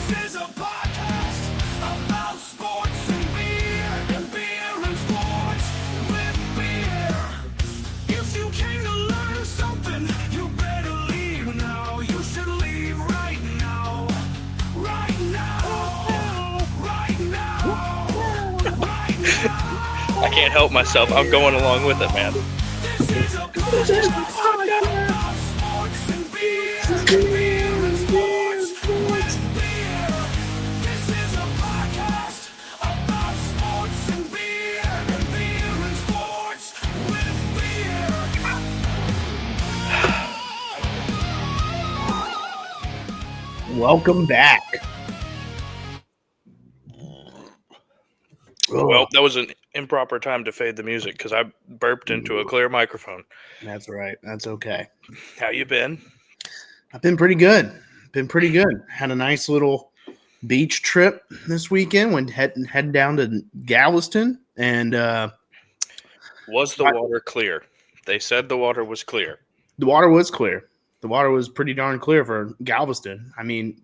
This is a podcast about sports and beer and sports with beer. If you came to learn something, you better leave now. You should leave right now. Right now. Right now. Right now. I can't help myself. I'm going along with it, man. This is a podcast about sports and beer and sports with beer. This is a podcast about sports and beer and sports with beer. Welcome back. Well, that was an improper time to fade the music because I burped into a clear microphone. That's right. That's okay. How you been? I've been pretty good. Had a nice little beach trip this weekend. Went head down to Galveston, and Was the water clear? They said the water was clear. the water was clear. The water was pretty darn clear for Galveston. I mean,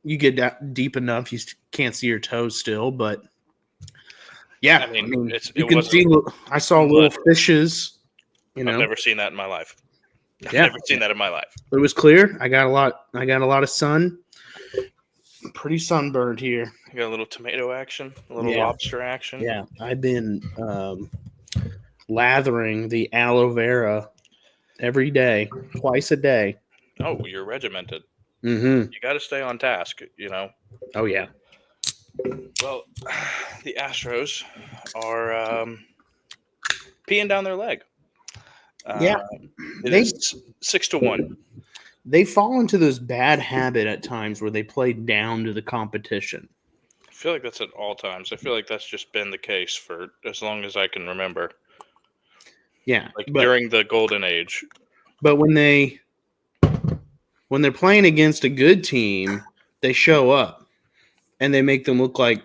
you get that deep enough, you can't see your toes still, but yeah, I mean, you can see. I saw little fishes. You know, I've never seen that in my life. I've Yeah. never seen that in my life. it was clear. I got a lot of sun. Pretty sunburned here. You got a little tomato action, a little Yeah. lobster action. Yeah, I've been lathering the aloe vera every day, twice a day. Oh, you're regimented. Mm-hmm. You got to stay on task, you know. Oh yeah. Well, the Astros are peeing down their leg. Yeah. It They- is 6-1. They fall into this bad habit at times where they play down to the competition. I feel like that's at all times. I feel like that's just been the case for as long as I can remember. Yeah, Like but, during the golden age. but when they're playing against a good team, they show up and they make them look like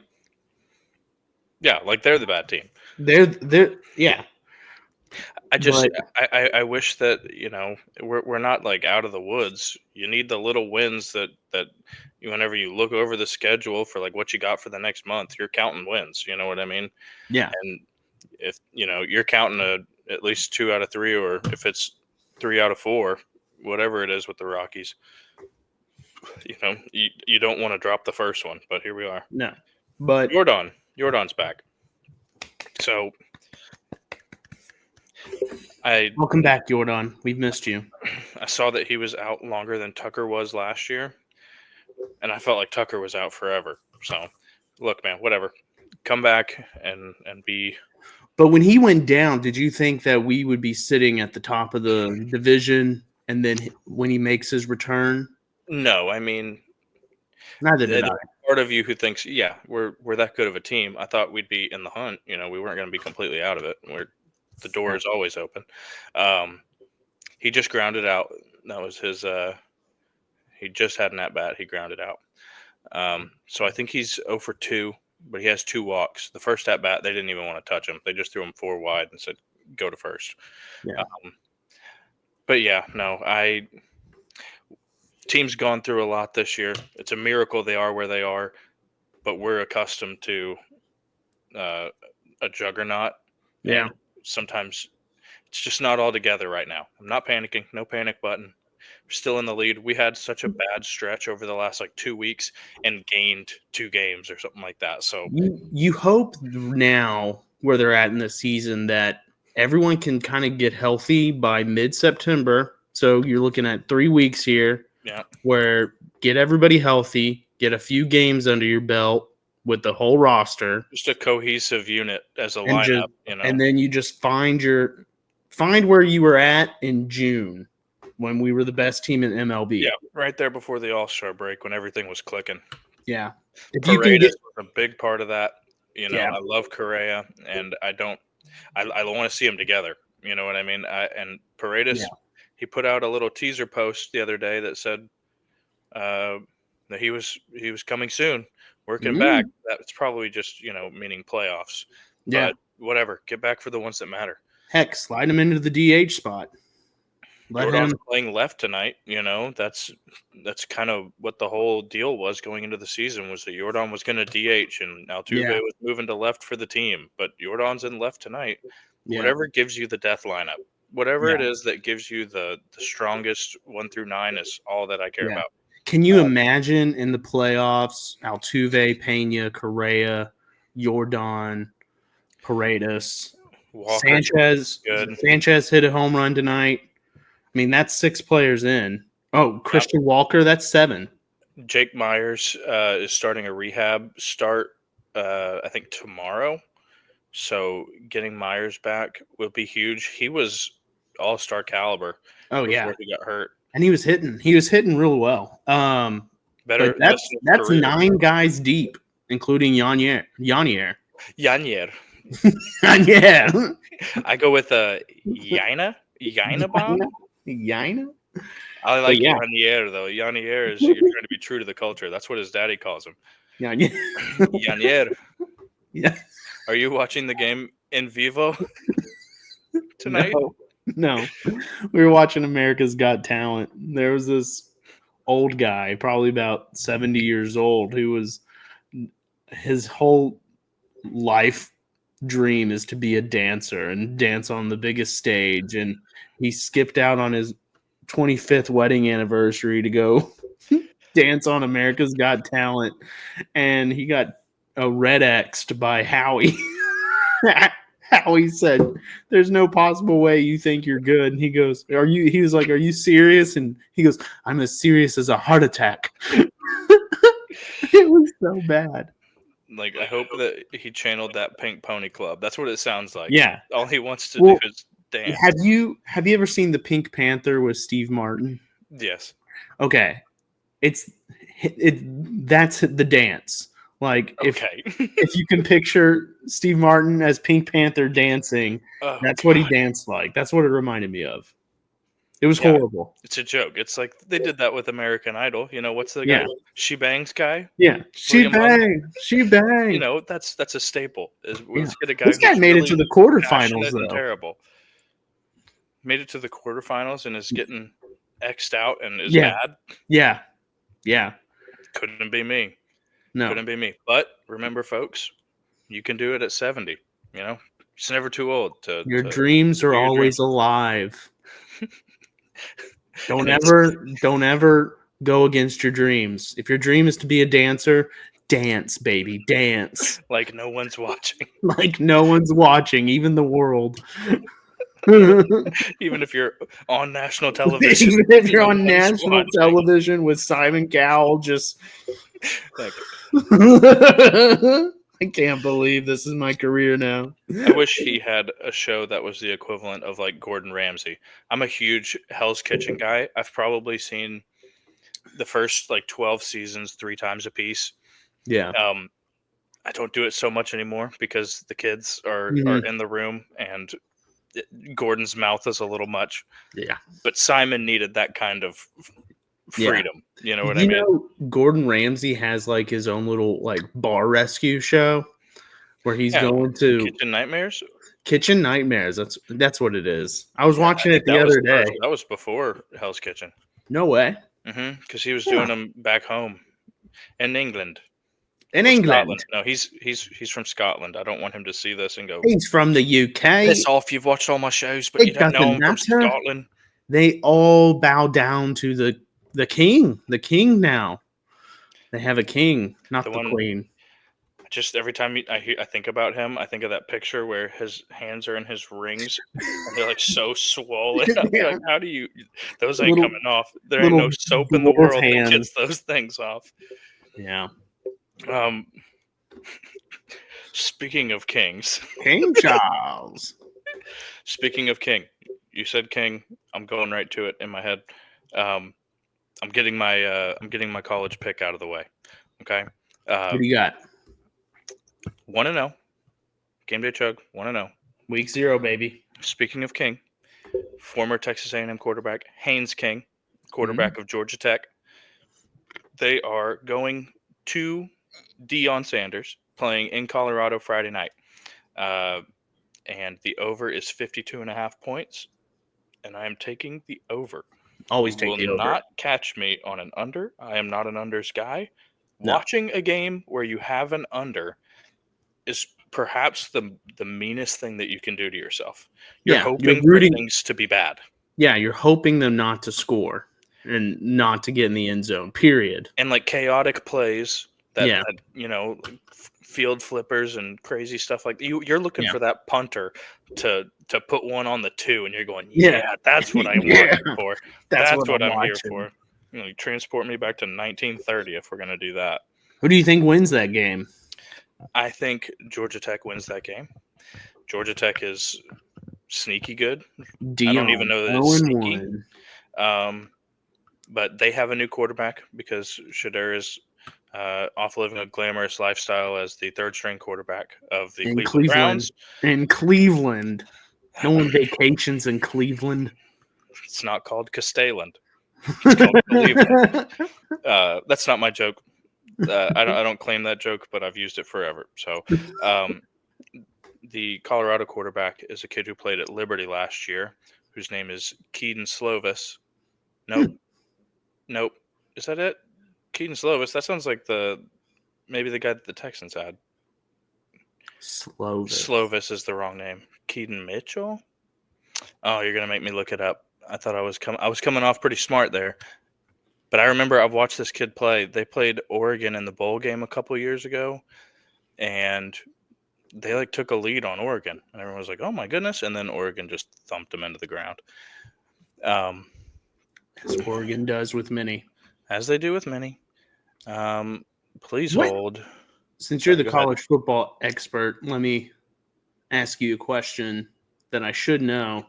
Yeah, like they're the bad team. they're yeah. I wish that, you know, we're not like out of the woods. You need the little wins that whenever you look over the schedule for like what you got for the next month, you're counting wins. You know what I mean? Yeah. And if you know you're counting at least 2 out of 3, or if it's 3 out of 4, whatever it is with the Rockies, you know, you don't want to drop the first one. But here we are. No. But Yordan's back. So welcome back, Yordan. We've missed you. I saw that he was out longer than Tucker was last year, and I felt like Tucker was out forever. So, look, man, whatever. Come back and be. But when he went down, did you think that we would be sitting at the top of the division? And then when he makes his return, No, I mean, neither did I. part of you who thinks, yeah, we're that good of a team. I thought we'd be in the hunt. You know, we weren't going to be completely out of it. The door is always open. He just grounded out. That was his. He just had an at bat. He grounded out. So I think he's 0 for 2, but he has 2 walks. The first at bat, they didn't even want to touch him. They just threw him 4 wide and said, "Go to first." Yeah. But yeah, no, team's gone through a lot this year. It's a miracle they are where they are, but we're accustomed to a juggernaut. Yeah. And sometimes it's just not all together right now. I'm not panicking. No panic button. We're still in the lead. We had such a bad stretch over the last 2 weeks and gained 2 games or something like that. So You hope now where they're at in the season that everyone can kind of get healthy by mid-September. So you're looking at 3 weeks here. Yeah. Where get everybody healthy, get a few games under your belt with the whole roster. just a cohesive unit as a And lineup, just- you know. And then you just find where you were at in June when we were the best team in MLB. Yeah, right there before the All-Star break when everything was clicking. Yeah. If you can Paredes get was a big part of that. You know, Yeah. I love Correa, and I want to see them together. You know what I mean? And Paredes, Yeah. he put out a little teaser post the other day that said that he was coming soon, working back. That's probably just, you know, meaning playoffs. Yeah. But whatever, get back for the ones that matter. Heck, slide him into the DH spot. Let Yordan's him. playing left tonight. That's kind of what the whole deal was going into the season, was that Yordan was going to DH and Altuve Yeah. was moving to left for the team. But Yordan's in left tonight. Yeah. Whatever gives you the death lineup, whatever Yeah. it is that gives you the strongest 1 through 9 is all that I care Yeah. about. Can you imagine in the playoffs, Altuve, Pena, Correa, Yordan, Paredes, Walker's good. Sanchez hit a home run tonight. I mean, that's 6 players in. Oh, Christian Walker, that's 7. Jake Myers is starting a rehab start, I think tomorrow. So getting Myers back will be huge. He was all-star caliber Oh yeah, before he got hurt. and he was hitting real well. Better But best in his that's career. 9 guys deep, including Yanier. Yanyer. Yeah. I go with Yaina bomb. Yaina? I like yeah. Yanyer though. Yanyer is, you're trying to be true to the culture. That's what his daddy calls him. Yaina. Yanyer. Yeah. Are you watching the game in vivo tonight? No. We were watching America's Got Talent. There was this old guy, probably about 70 years old, who was his whole life dream is to be a dancer and dance on the biggest stage. And he skipped out on his 25th wedding anniversary to go dance on America's Got Talent. And he got red X'd by Howie. Howie said, "There's no possible way you think you're good." And he goes, "Are you?" He was like, "Are you serious?" And he goes, "I'm as serious as a heart attack." It was so bad. Like, I hope that he channeled that Pink Pony Club. That's what it sounds like. Yeah. All he wants to Well, do is dance. Have you ever seen the Pink Panther with Steve Martin? Yes. Okay, that's the dance. Like Okay. if you can picture Steve Martin as Pink Panther dancing, Oh, that's what he God. danced like. That's what it reminded me of. It was Yeah. horrible. It's a joke. It's like they did that with American Idol. What's the Yeah. guy? She Bangs guy? Yeah, she William Hung? bang, she bang. That's a staple. Yeah. Let's get a guy This guy who's made it really to the quarterfinals passionate and though. terrible. Made it to the quarterfinals and is getting X'd out and is Yeah. mad. Yeah. Couldn't be me. No, Couldn't be me. But remember, folks, you can do it at 70. It's never too old to. your dreams are do your always alive. And Don't ever go against your dreams. If your dream is to be a dancer, dance, baby, dance. like no one's watching. Like no one's watching, even the world. Even Even if you're on national television. if you're on no one's national watching. television with Simon Cowell, just Like, I can't believe this is my career now. I wish he had a show that was the equivalent of like Gordon Ramsay. I'm a huge Hell's Kitchen guy. I've probably seen the first like 12 seasons 3 times a piece. Yeah. I don't do it so much anymore because the kids are in the room and Gordon's mouth is a little much. Yeah. But Simon needed that kind of freedom. You know what I You mean? know, Gordon Ramsay has like his own little like bar rescue show where he's Yeah, going to Kitchen Nightmares. Kitchen Nightmares. That's what it is. I was Yeah, watching I it think the that was other day. That was before Hell's Kitchen. No way. Because he was Huh. doing them back home in England. In Or England. Scotland. No, he's from Scotland. I don't want him to see this and go, He's from the UK. piss off, you've watched all my shows, but you don't know I'm from Scotland. They all bow down to the king. The king now. They have a king, not The the one- queen. Just every time I think about him, I think of that picture where his hands are in his rings and they're like so swollen. Yeah. Like, how do you? Those ain't Little- coming off. There ain't little no soap in the dwarf world that hands. gets those things off. Yeah. Speaking of kings, King Charles. speaking of king, you said king. I'm going right to it in my head. I'm getting my college pick out of the way. Okay. What do you got? 1-0. Game day chug. 1-0. Week 0, baby. Speaking of king, former Texas A&M quarterback Haynes King, quarterback of Georgia Tech. They are going to Deion Sanders playing in Colorado Friday night. And the over is 52.5 points. and I am taking the over. Always You take will the over. not catch me on an under. I am not an unders guy. No. Watching a game where you have an under is perhaps the meanest thing that you can do to yourself. You're Yeah, hoping you're rooting. for things to be bad. Yeah, you're hoping them not to score and not to get in the end zone. Period. And like chaotic plays that, Yeah. field flippers and crazy stuff like that. You're looking Yeah. for that punter to put one on the 2, and you're going, Yeah. yeah, that's what I'm Yeah. watching for. That's That's what I'm I'm here watching. for. Transport me back to 1930 if we're gonna do that. Who do you think wins that game? I think Georgia Tech wins that game. Georgia Tech is sneaky good. I don't even know that it's sneaky. 0-1. But they have a new quarterback because Shadur is off living a glamorous lifestyle as the third string quarterback of the In Cleveland Browns. In Cleveland. No one vacations in Cleveland. It's not called Castelland. It's called Cleveland. That's not my joke. I don't claim that joke, but I've used it forever. So the Colorado quarterback is a kid who played at Liberty last year, whose name is Keaton Slovis. Nope. Is that it? Keaton Slovis? That sounds like maybe the guy that the Texans had. Slovis is the wrong name. Keaton Mitchell? Oh, you're gonna make me look it up. I thought I was coming off pretty smart there. But I remember I've watched this kid play. They played Oregon in the bowl game a couple years ago, and they took a lead on Oregon, and everyone was like, "Oh my goodness!" And then Oregon just thumped them into the ground. As Oregon does with many, as they do with many. Please What? hold. Since you're the Go ahead. college football expert, let me ask you a question that I should know.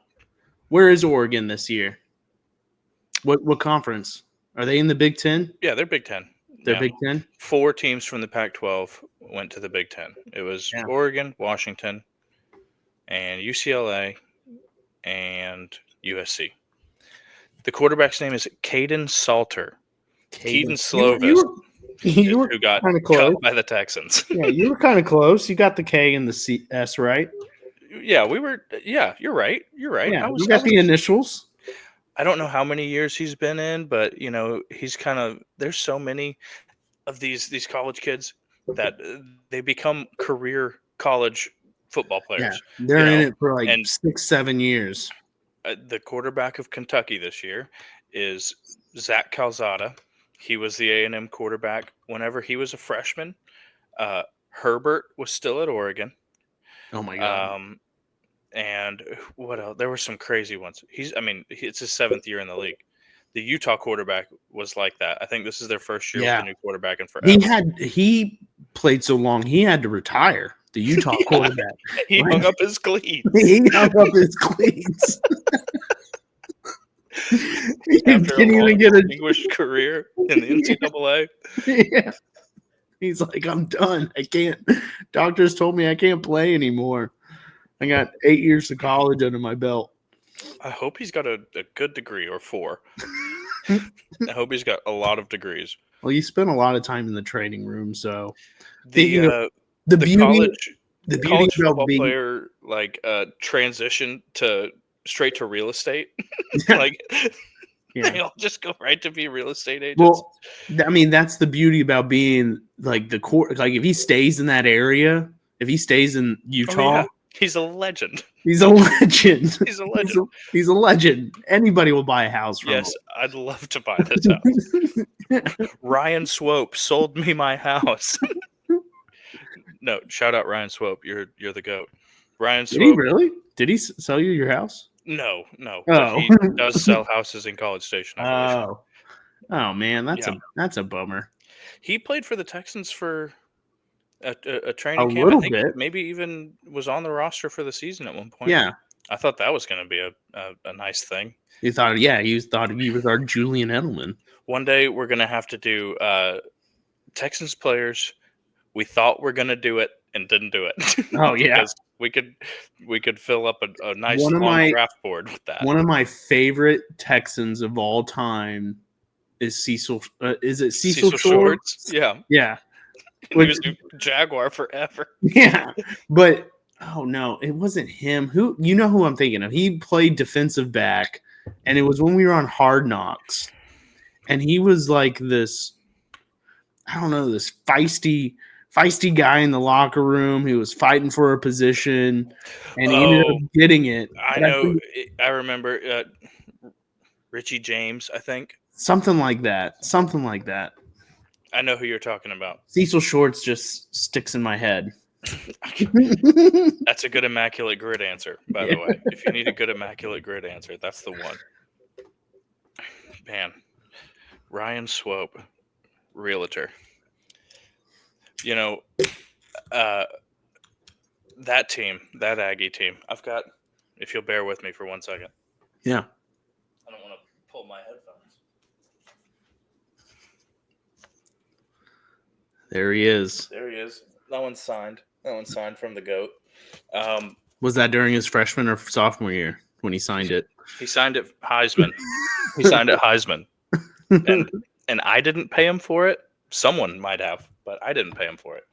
Where is Oregon this year? What conference? Are they in the Big Ten? Yeah, they're Big Ten. They're Yeah. Big Ten? 4 teams from the Pac-12 went to the Big Ten. It was Oregon, Washington, and UCLA, and USC. The quarterback's name is Caden Salter. Keaton Slovis, who got cut by the Texans. Yeah, you were kind of close. You got the K and the CS right. Yeah, we were. Yeah, you're right. You're right. Yeah, we got the initials. I don't know how many years he's been in, but he's kind of. There's so many of these college kids that they become career college football players. Yeah, they're in it for 6-7 years. The quarterback of Kentucky this year is Zach Calzada. He was the A&M quarterback whenever he was a freshman. Herbert was still at Oregon. Oh my God. And what else? There were some crazy ones. It's his 7th year in the league. The Utah quarterback was like that. I think this is their first year with a new quarterback in forever. He played so long he had to retire. The Utah quarterback. He hung up his cleats. He hung up his cleats. He After didn't even get a distinguished career in the NCAA. Yeah. He's like, I'm done. I can't. Doctors told me I can't play anymore. I got 8 years of college under my belt. I hope he's got a good degree or 4. I hope he's got a lot of degrees. Well, you spent a lot of time in the training room, so the college football player transition straight to real estate. They all just go right to be real estate agents. Well, that's the beauty about being the court. If he stays in that area, if he stays in Utah, he's a legend. He's a legend. He's a legend. He's a legend. Anybody will buy a house from him. Yes, I'd love to buy this house. Ryan Swope sold me my house. No, shout out Ryan Swope. You're the GOAT. Ryan Swope. Did he really? Did he sell you your house? No. Oh. He does sell houses in College Station, I believe. Oh man, that's a bummer. He played for the Texans for a training camp. Little I think bit. Maybe even was on the roster for the season at one point. Yeah. I thought that was going to be a nice thing. You thought, he thought he was our Julian Edelman. One day we're going to have to do Texans players we thought we're going to do it and didn't do it. Oh yeah. we could fill up a nice long draft board with that. One of my favorite Texans of all time is Cecil. Is it Cecil Shorts? Yeah. Yeah. He was a Jaguar forever. Yeah. But oh no, it wasn't him. Who I'm thinking of? He played defensive back and it was when we were on Hard Knocks, and he was like this, I don't know, this feisty guy in the locker room. He was fighting for a position, and he ended up Oh, getting it. I But I know. think I remember Richie James, I think. something like that. Something like that. I know who you're talking about. Cecil Shorts just sticks in my head. That's a good immaculate grid answer, by the way. If you need a good immaculate grid answer, that's the one. Man, Ryan Swope, realtor. You know, that team, that Aggie team. I've got, if you'll bear with me for 1 second. Yeah. I don't want to pull my headphones. There he is. There he is. That one's signed. That one's signed from the GOAT. Was that during his freshman or sophomore year when he signed it? He signed it Heisman. He signed it Heisman. And I didn't pay him for it. Someone might have, but I didn't pay him for it.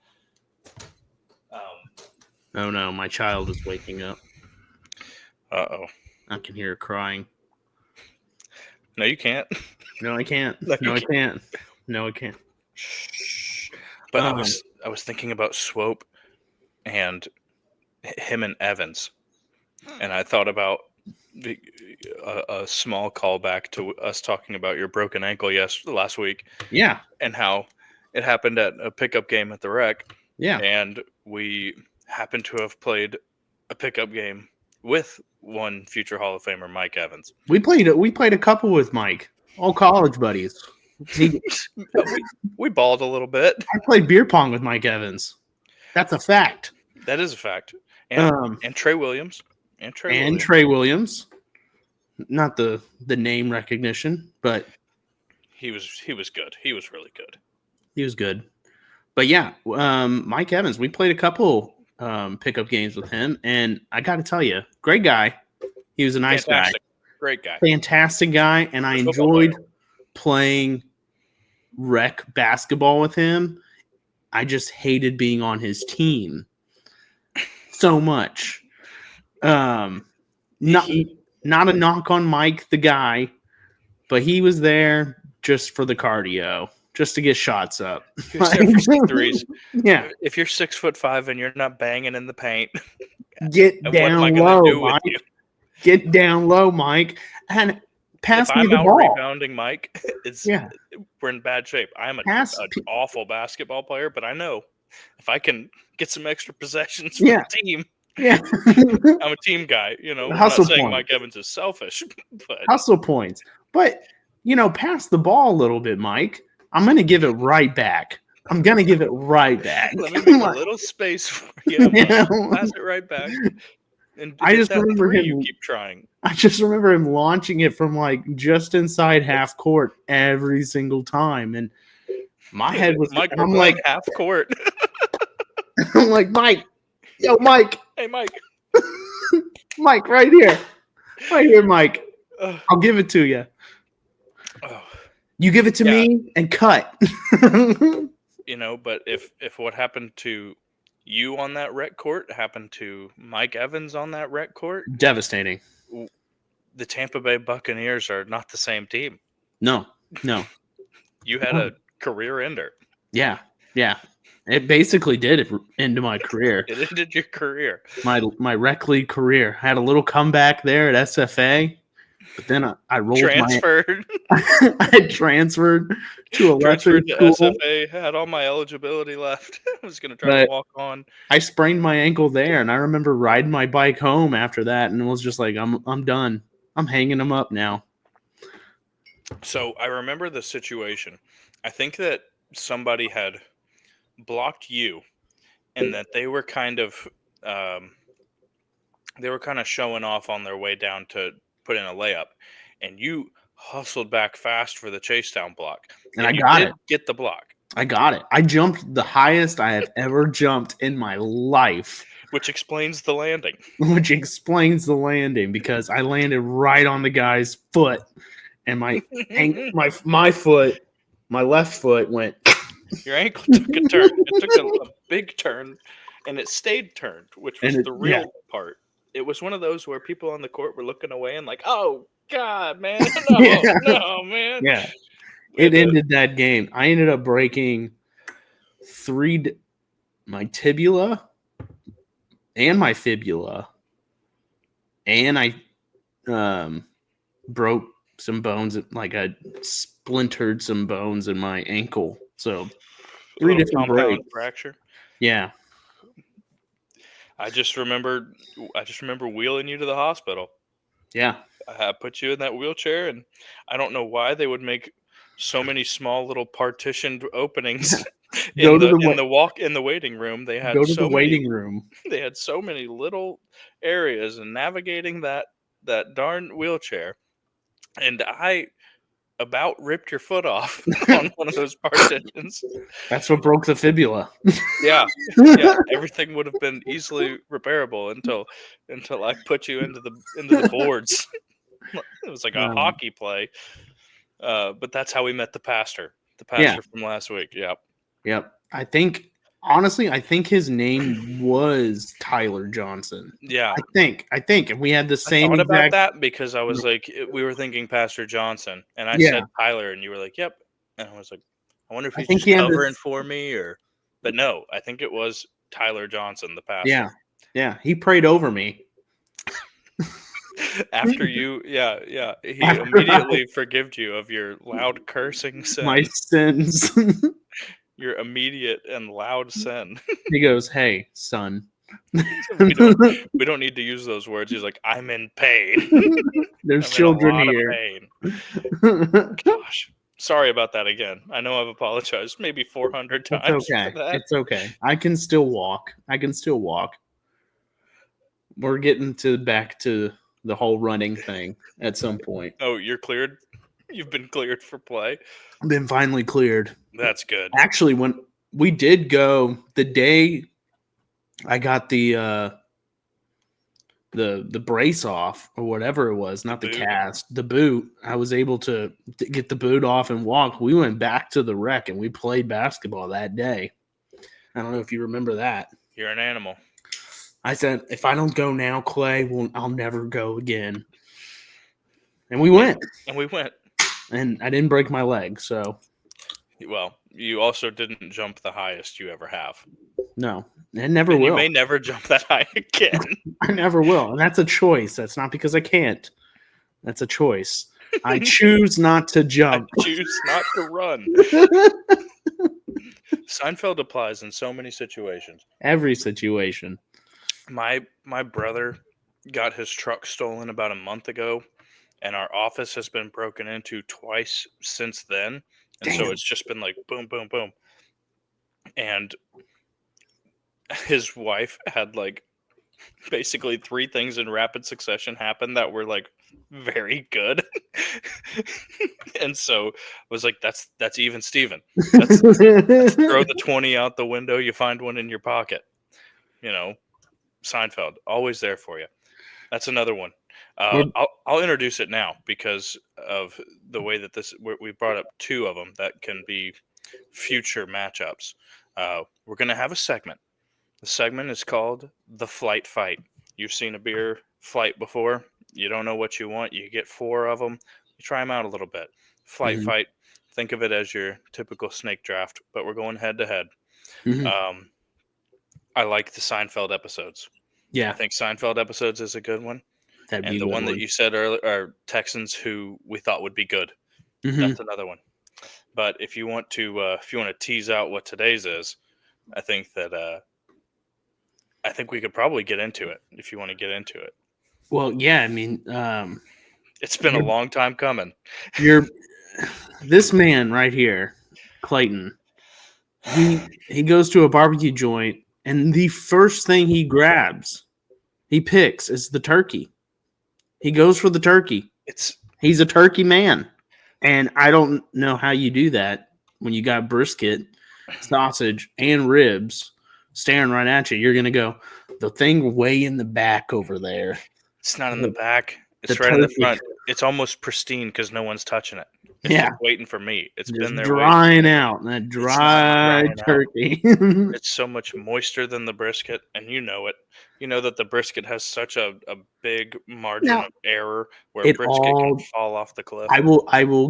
Oh no, my child is waking up. Uh-oh. I can hear her crying. No, you can't. No, I can't. No, you No, I can't. No, I can't. But I was thinking about Swope and him and Evans, and I thought about a small callback to us talking about your broken ankle last week. Yeah. And how it happened at a pickup game at the rec. Yeah. And we happened to have played a pickup game with one future Hall of Famer, Mike Evans. We played a couple with Mike, all college buddies. We balled a little bit. I played beer pong with Mike Evans. That's a fact. That is a fact. And Trey Williams. Trey Williams. Not the name recognition, but he was good. He was really good. He was good. But yeah, Mike Evans, we played a couple pickup games with him, and I got to tell you, great guy. He was a nice guy. Great guy. Fantastic guy, and I enjoyed playing rec basketball with him. I just hated being on his team so much. Not a knock on Mike, the guy, but he was there just for the cardio, just to get shots up. He was there for threes. Yeah. If you're 6'5" and you're not banging in the paint, get down low, Mike. Get down low, Mike, and pass me the ball. Rebounding Mike, we're in bad shape. I'm an awful basketball player, but I know if I can get some extra possessions for the team. Yeah, I'm a team guy. I'm not saying Mike Evans is selfish, but hustle points. But pass the ball a little bit, Mike. I'm gonna give it right back. Let me make a little space for you. Pass it right back. And I just remember him. You keep trying. I just remember him launching it from just inside half court every single time, and my head was. Mike, I'm like half court. I'm like, Mike, yo, Mike. Hey, Mike. Mike, right here, Mike. I'll give it to you. You give it to me and cut. But if what happened to you on that rec court happened to Mike Evans on that rec court, devastating. The Tampa Bay Buccaneers are not the same team. No. You had a career ender. Yeah. It basically did end my career. It ended your career. My rec league career. I had a little comeback there at SFA, but then I rolled transferred. I had transferred to a lesser school. SFA, had all my eligibility left. I was going to try to walk on. I sprained my ankle there, and I remember riding my bike home after that, and it was just like, I'm done. I'm hanging them up now. So I remember the situation. I think that somebody had blocked you, and that they were kind of showing off on their way down to put in a layup, and you hustled back fast for the chase down block, and I got it. Get the block. I got it. I jumped the highest I have ever jumped in my life, which explains the landing. Because I landed right on the guy's foot, and my foot, my left foot went. Your ankle took a turn. It took a big turn, and it stayed turned, which was the real part. It was one of those where people on the court were looking away and like, oh, God, man. No, Yeah. no, man. Yeah. We had It to- ended that game. I ended up breaking my tibula and my fibula, and I broke some bones. Like I splintered some bones in my ankle. So a 3 little different compound breaks. fracture. Yeah. I just remember wheeling you to the hospital. Yeah. I put you in that wheelchair, and I don't know why they would make so many small little partitioned openings Go in to the waiting room. They had go to the so many waiting room. they had so many little areas, and navigating that darn wheelchair, and I about ripped your foot off on one of those partitions. That's what broke the fibula. Yeah, yeah, everything would have been easily repairable until I put you into the boards. It was like a Um, hockey play. But that's how we met the pastor. The Yeah. pastor from last week. Yep. Yep. Honestly, I think his name was Tyler Johnson. Yeah. I think. And we had the I same thought about exact. that because I was like, we were thinking Pastor Johnson, and I Yeah. said Tyler, and you were like, "Yep." And I was like, I wonder if I he's think just he had covering this. for me, but no, I think it was Tyler Johnson, the pastor. Yeah. Yeah. He prayed over me. After you, yeah, he After immediately forgived you of your loud cursing My sin, sins. your immediate and loud sin. He goes, "Hey, son." we don't need to use those words. He's like, I'm in pain. There's I'm in a children lot of here. pain. Gosh, sorry about that again. I know I've apologized maybe 400 It's times okay. for that. It's okay. I can still walk. We're getting back to the whole running thing at some point. Oh, you're cleared? You've been cleared for play? I've been finally cleared. That's good. Actually, when we did go the day I got the brace off or whatever it was, not the boot. cast, the boot, I was able to get the boot off and walk. We went back to the rec and we played basketball that day. I don't know if you remember that. You're an animal. I said, if I don't go now, Clay, I'll never go again. And we went. And we went. And I didn't break my leg, so Well, you also didn't jump the highest you ever have. no. And never And will. you may never jump that high again. I never will. And that's a choice. That's not because I can't. That's a choice. I choose not to I jump. choose not to run. Seinfeld applies in so many situations. Every situation. My brother got his truck stolen about a month ago, and our office has been broken into twice since then. And so Damn. it's just been like boom, boom, boom. And his wife had like basically 3 things in rapid succession happen that were like very good. And so I was like, that's even Steven. Throw the 20 out the window, you find one in your pocket. You know, Seinfeld, always there for you. That's another one. I'll introduce it now because of the way that we brought up 2 of them that can be future matchups. We're going to have a segment. The segment is called The Flight Fight. You've seen a beer flight before. You don't know what you want. You get 4 of them. You try them out a little bit. Flight Fight. Think of it as your typical snake draft, but we're going head to head. I like the Seinfeld episodes. Yeah. I think Seinfeld episodes is a good one. That'd be And a the good one that you said earlier are Texans who we thought would be good. That's another one. But if you want to tease out what today's is, I think we could probably get into it if you want to get into it. Well, yeah, I mean, It's been a long time coming. This man right here, Clayton, he goes to a barbecue joint, and the first thing he picks is the turkey. He goes for the turkey. He's a turkey man. And I don't know how you do that when you got brisket, sausage, and ribs staring right at you. You're going to go, the thing way in the back over there. It's not in the back. It's The right in the turkey. front. It's almost pristine because no one's touching it. It's Yeah. just waiting for me. It's Just been there drying out. That not dry drying out. turkey. It's so much moister than the brisket, and you know it. You know that the brisket has such a big margin Now, of error where it brisket can all fall off the cliff. I will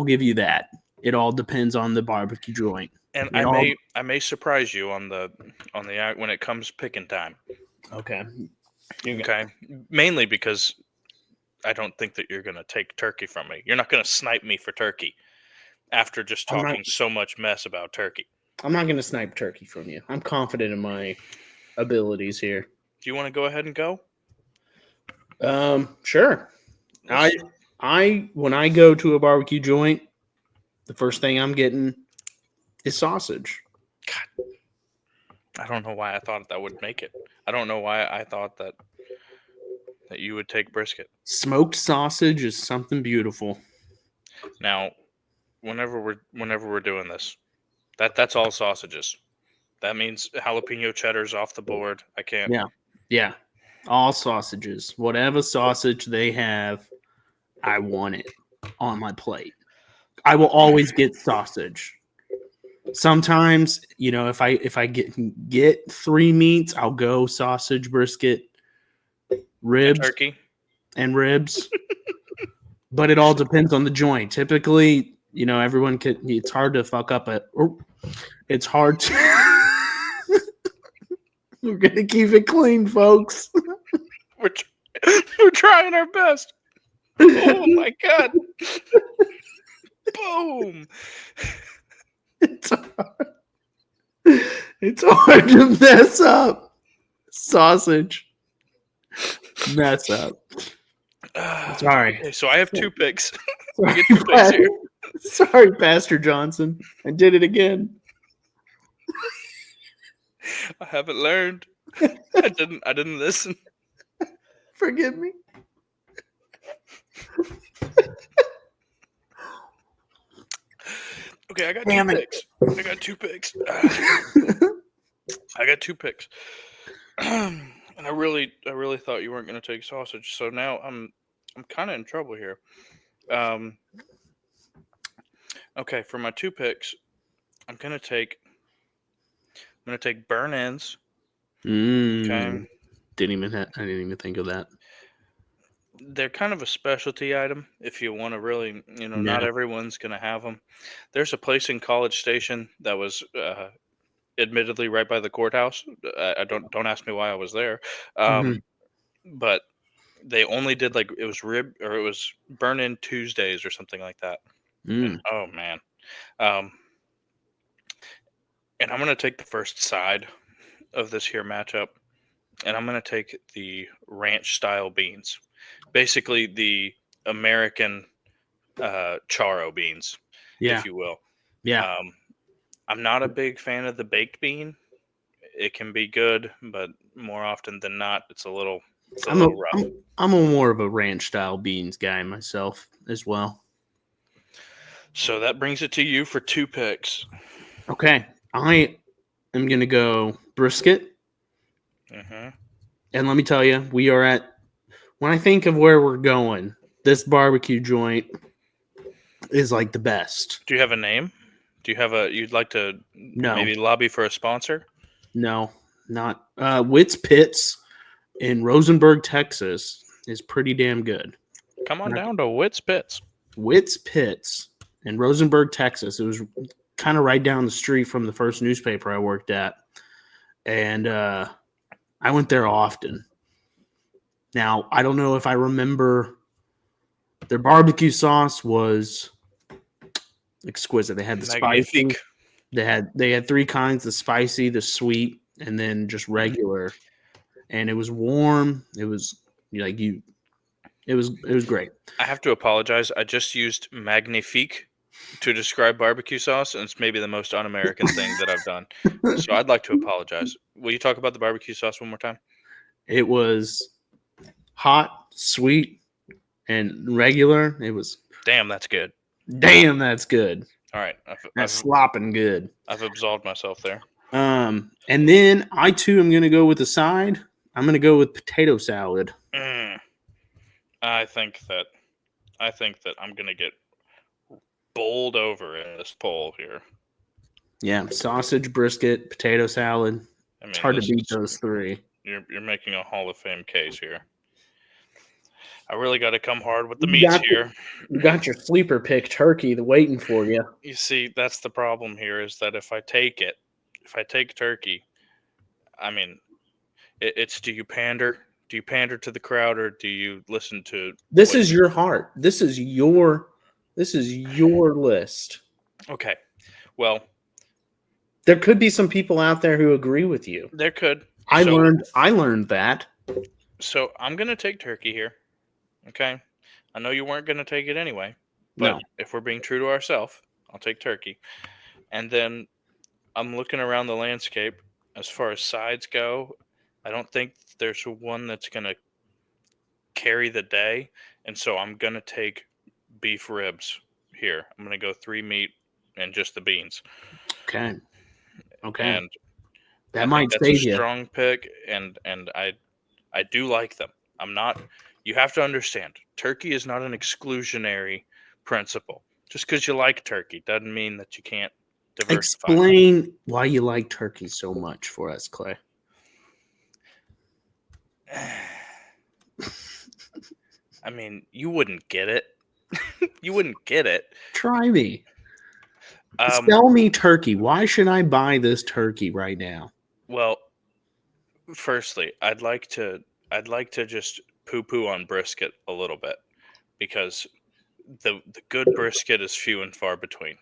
give you that. It all depends on the barbecue joint. And It all I may surprise you on the when it comes picking time. okay. You got- Okay, mainly because I don't think that you're gonna take turkey from me. You're not gonna snipe me for turkey after just I'm not talking so much mess about turkey. I'm not gonna snipe turkey from you. I'm confident in my abilities here. Do you want to go ahead and go? Sure. Let's- I when I go to a barbecue joint, the first thing I'm getting is sausage. I don't know why I thought that would make it. I don't know why I thought that you would take brisket. Smoked sausage is something beautiful. Now, whenever we're doing this, that's all sausages. That means jalapeno cheddar's off the board. I can't. Yeah. Yeah. All sausages. Whatever sausage they have, I want it on my plate. I will always get sausage. Sometimes, if I get three meats, I'll go sausage, brisket, And ribs, turkey. and ribs. But it all depends on the joint. Typically, everyone can. It's hard to fuck up it. It's hard to. We're gonna keep it clean, folks. We're we're trying our best. Oh my god! Boom! It's hard. It's hard to mess up sausage. Mess up. Sorry. Okay, so I have two picks. Sorry, get two picks here. Sorry, Pastor Johnson. I did it again. I haven't learned. I didn't listen. Forgive me. Okay, I got Damn two it. picks. I got two picks. I got two picks. And I really thought you weren't going to take sausage. So now I'm kind of in trouble here. Okay, for my two picks, I'm going to take burn ends. Okay. I didn't even think of that. They're kind of a specialty item if you want to really, not Yeah. everyone's going to have them. There's a place in College Station that was admittedly right by the courthouse. I don't ask me why I was there. But they only did it was rib or it was burn in Tuesdays or something like that. And, oh man. And I'm going to take the first side of this here matchup, and I'm going to take the ranch style beans. Basically the American charo beans, Yeah. if you will. Yeah. I'm not a big fan of the baked bean. It can be good, but more often than not, it's a little rough. I'm a more of a ranch style beans guy myself as well. So that brings it to you for two picks. Okay. I am going to go brisket. Mm-hmm. And let me tell you, when I think of where we're going, this barbecue joint is like the best. Do you have a name? Do you have you'd like to maybe lobby for a sponsor? No, not. Witt's Pits in Rosenberg, Texas is pretty damn good. Come on down to Witt's Pits. Witt's Pits in Rosenberg, Texas. It was kind of right down the street from the first newspaper I worked at. And I went there often. Now, I don't know if I remember. Their barbecue sauce was exquisite. They had the spicy. They had three kinds: the spicy, the sweet, and then just regular. And it was warm. It was It was great. I have to apologize. I just used magnifique to describe barbecue sauce, and it's maybe the most un-American thing that I've done. So I'd like to apologize. Will you talk about the barbecue sauce one more time? It was hot, sweet, and regular. It was Damn, that's good. damn. That's good. All right, That's slopping good. I've absolved myself there. And then I too am gonna go with the side. I'm gonna go with potato salad. I think that I'm gonna get bowled over in this poll here. Yeah, sausage, brisket, potato salad. I mean, It's hard to this beat is, those three. you're making a Hall of Fame case here. I really got to come hard with the You meats got here. You got your sleeper pick turkey waiting for you. You see, that's the problem here is that if I take turkey, I mean, it's do you pander? Do you pander to the crowd or do you listen to This what? is your heart. This is your list. Okay, well, There could be some people out there who agree with you. there could. I learned that. So I'm gonna take turkey here. Okay, I know you weren't gonna take it anyway, but No. if we're being true to ourselves, I'll take turkey. And then I'm looking around the landscape. As far as sides go, I don't think there's one that's gonna carry the day, and so I'm gonna take beef ribs here. I'm gonna go 3 meat and just the beans, Okay. Okay. and That I think might that's a save you. strong pick, and I do like them. I'm not. You have to understand, turkey is not an exclusionary principle. Just because you like turkey doesn't mean that you can't diversify. Explain why you like turkey so much for us, Clay. I mean, you wouldn't get it. You wouldn't get it. Try me. Um, Sell me turkey. Why should I buy this turkey right now? well, firstly, I'd like to just poo poo on brisket a little bit because the good brisket is few and far between.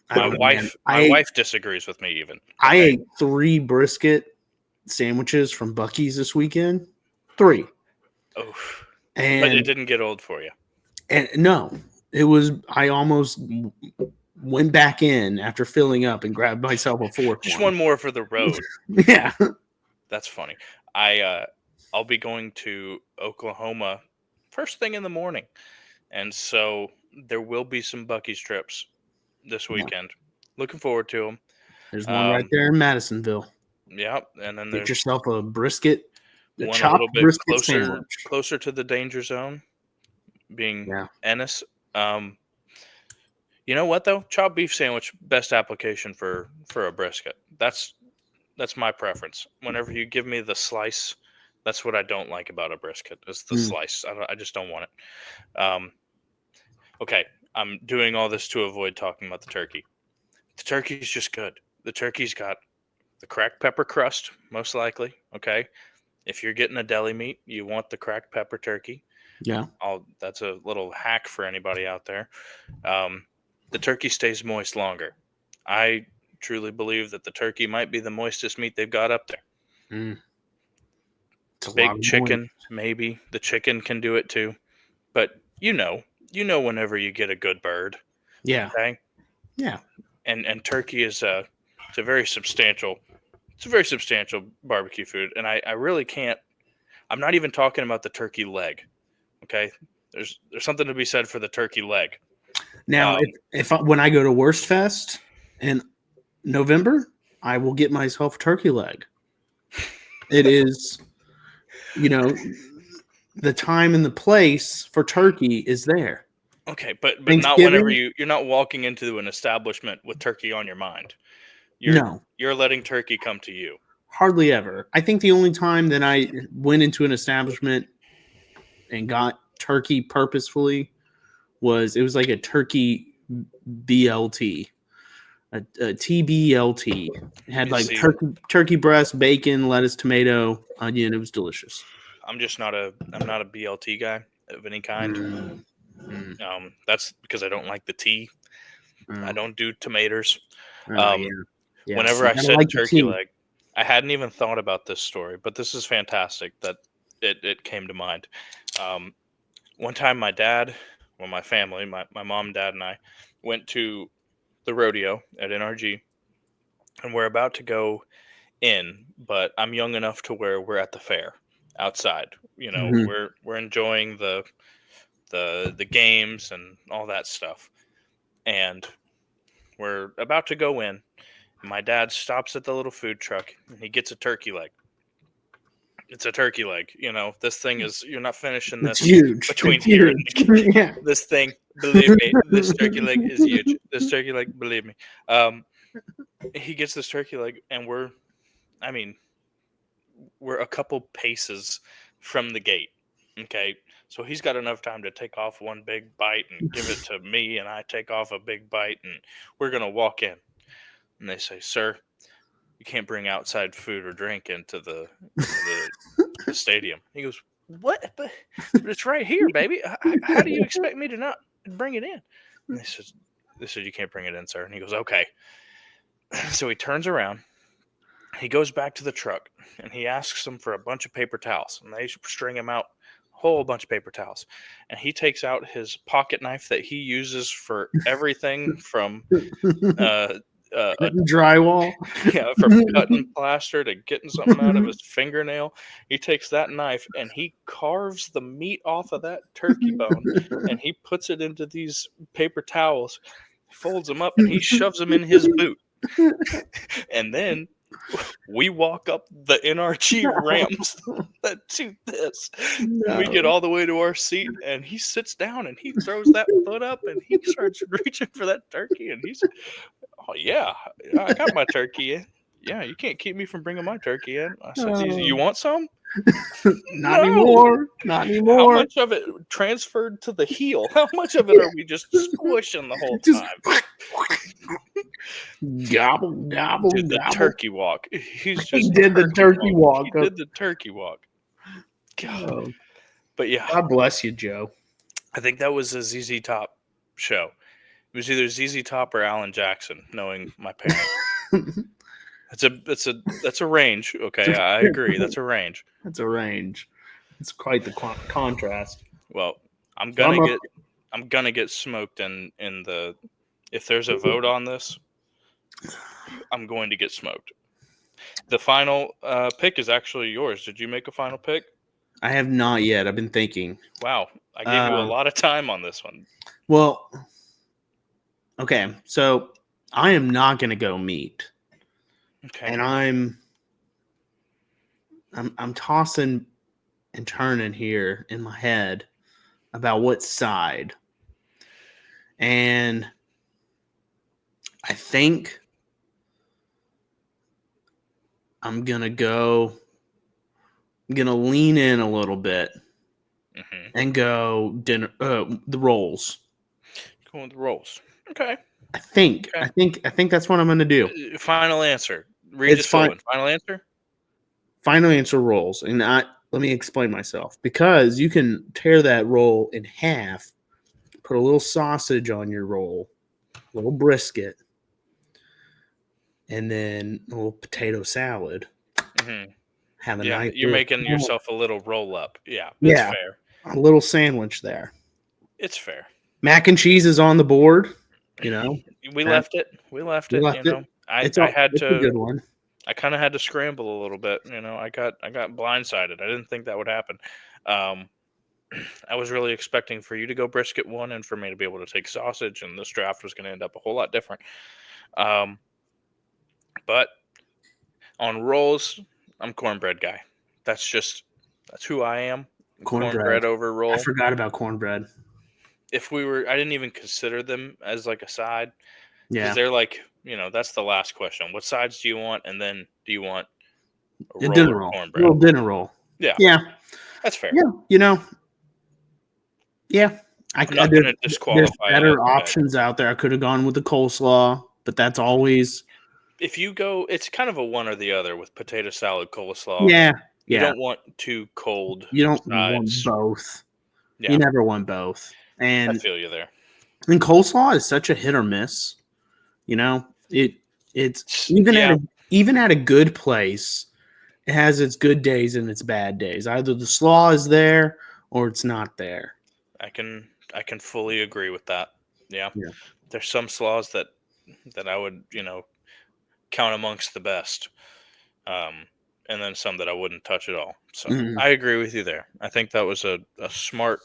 I don't know, man. My wife disagrees with me even. I Okay? ate 3 brisket sandwiches from Buc-ee's this weekend. 3. Oh, but it And didn't get old for you. no, it was. I almost went back in after filling up and grabbed myself a 4th Just one. one more for the road. Yeah. That's funny. I'll be going to Oklahoma first thing in the morning, and so there will be some Buc-ee's trips this Yeah. weekend. Looking forward to them. There's one right there in Madisonville. Yeah, and then Get there's yourself a brisket, a one a chopped little bit brisket sandwich. closer to the danger zone, being Yeah. Ennis. You know what though? Chopped beef sandwich, best application for a brisket. That's my preference. Whenever you give me the slice, that's what I don't like about a brisket is the slice. I just don't want it. Okay, I'm doing all this to avoid talking about the turkey. The turkey's just good. The turkey's got the cracked pepper crust, most likely. Okay, if you're getting a deli meat, you want the cracked pepper turkey. Yeah. That's a little hack for anybody out there. The turkey stays moist longer. I truly believe that the turkey might be the moistest meat they've got up there. Mm. It's a lot Big of chicken, maybe. The chicken can do it too. But you know whenever you get a good bird, Yeah. okay? Yeah. And turkey is it's a very substantial barbecue food. And I really can't I'm not even talking about the turkey leg. Okay? There's something to be said for the turkey leg. Now, when I go to Worst Fest in November, I will get myself a turkey leg. It is, the time and the place for turkey is there. Okay, but not whenever Thanksgiving? you're not walking into an establishment with turkey on your mind. No, You're letting turkey come to you. hardly ever. I think the only time that I went into an establishment and got turkey purposefully was like a turkey BLT, a TBLT. It had You like see, turkey breast, bacon, lettuce, tomato, onion. It was delicious. I'm not a BLT guy of any kind. That's because I don't like the tea. I don't do tomatoes. Yeah. Yeah. Whenever You I gotta said like the turkey tea. leg, I hadn't even thought about this story, but this is fantastic that it came to mind. One time, my family, my mom, dad, and I went to the rodeo at NRG, and we're about to go in, but I'm young enough to where we're at the fair outside. Mhm. We're enjoying the games and all that stuff, and we're about to go in. My dad stops at the little food truck and he gets a turkey leg. it's a turkey leg. You know, this thing is, you're not finishing It's this huge. between It's here and huge. Yeah. this thing. Believe me, this turkey leg is huge. This turkey leg, believe me. He gets this turkey leg, and we're a couple paces from the gate. Okay. So he's got enough time to take off one big bite and give it to me, and I take off a big bite, and we're going to walk in. And they say, "Sir, you can't bring outside food or drink into the stadium." He goes, "What? But it's right here, baby. How do you expect me to not bring it in?" And they said, "You can't bring it in, sir." And he goes, "Okay." So he turns around. He goes back to the truck, and he asks them for a bunch of paper towels, and they string him out a whole bunch of paper towels. And he takes out his pocket knife that he uses for everything from uh, Drywall. from cutting plaster to getting something out of his fingernail. He takes that knife and he carves the meat off of that turkey bone, and he puts it into these paper towels, folds them up, and he shoves them in his boot. And then we walk up the NRG ramps that do this. We get all the way to our seat, and he sits down and he throws that foot up and he starts reaching for that turkey. And he's, "Oh, yeah, I got my turkey in. Yeah, you can't keep me from bringing my turkey in." I said, "You want some?" Not No. anymore. Not How anymore. much of it transferred to the heel? How much of it are we just squishing the whole Just time? gobble, gobble, Did the gobble. turkey walk. He's He just did the turkey walk. He did the turkey walk. God. Oh, But yeah, God bless you, Joe. I think that was a ZZ Top show. It was either ZZ Top or Alan Jackson, knowing my parents. That's a range. Okay, I agree. That's a range. That's a range. It's quite the contrast. Well, I'm So gonna get smoked in the, if there's a vote on this, I'm going to get smoked. The final pick is actually yours. Did you make a final pick? I have not yet. I've been thinking. Wow, I gave you a lot of time on this one. Well, okay. So I am not going to go meat, Okay. and I'm tossing and turning here in my head about what side, and I think I'm gonna lean in a little bit and go dinner. The rolls. Going with the rolls. Okay. I think that's what I'm gonna do. Final answer. Regis It's fine. Philbin. Final answer. Final answer rolls, and let me explain myself, because you can tear that roll in half, put a little sausage on your roll, a little brisket, and then a little potato salad. Mm-hmm. Have a Yeah, nice. you're making yourself a little roll up. Yeah, it's fair. A little sandwich there. It's fair. Mac and cheese is on the board. You know, we left it. You know, I it's had a good to. one. I kind of had to scramble a little bit. You know, I got blindsided. I didn't think that would happen. I was really expecting for you to go brisket one and for me to be able to take sausage, and this draft was going to end up a whole lot different. But on rolls, I'm cornbread guy. That's who I am. Cornbread over roll. I forgot about cornbread. I didn't even consider them as like a side. Yeah, because they're like, you know, that's the last question. What sides do you want? And then do you want a roll dinner or roll. cornbread? Little dinner roll. Yeah. Yeah. That's fair. Yeah. You know. Yeah. I'm not going to disqualify. There's better options out there. I could have gone with the coleslaw, but that's always. If you go, it's kind of a one or the other with potato salad, coleslaw. Yeah. You don't want too cold. You don't sides. want both. Yeah. You never want both. And I feel you there. And coleslaw is such a hit or miss. You know, it's even at a good place, it has its good days and its bad days. Either the slaw is there or it's not there. I can fully agree with that. Yeah. There's some slaws that I would, you know, count amongst the best. And then some that I wouldn't touch at all. So I agree with you there. I think that was a smart,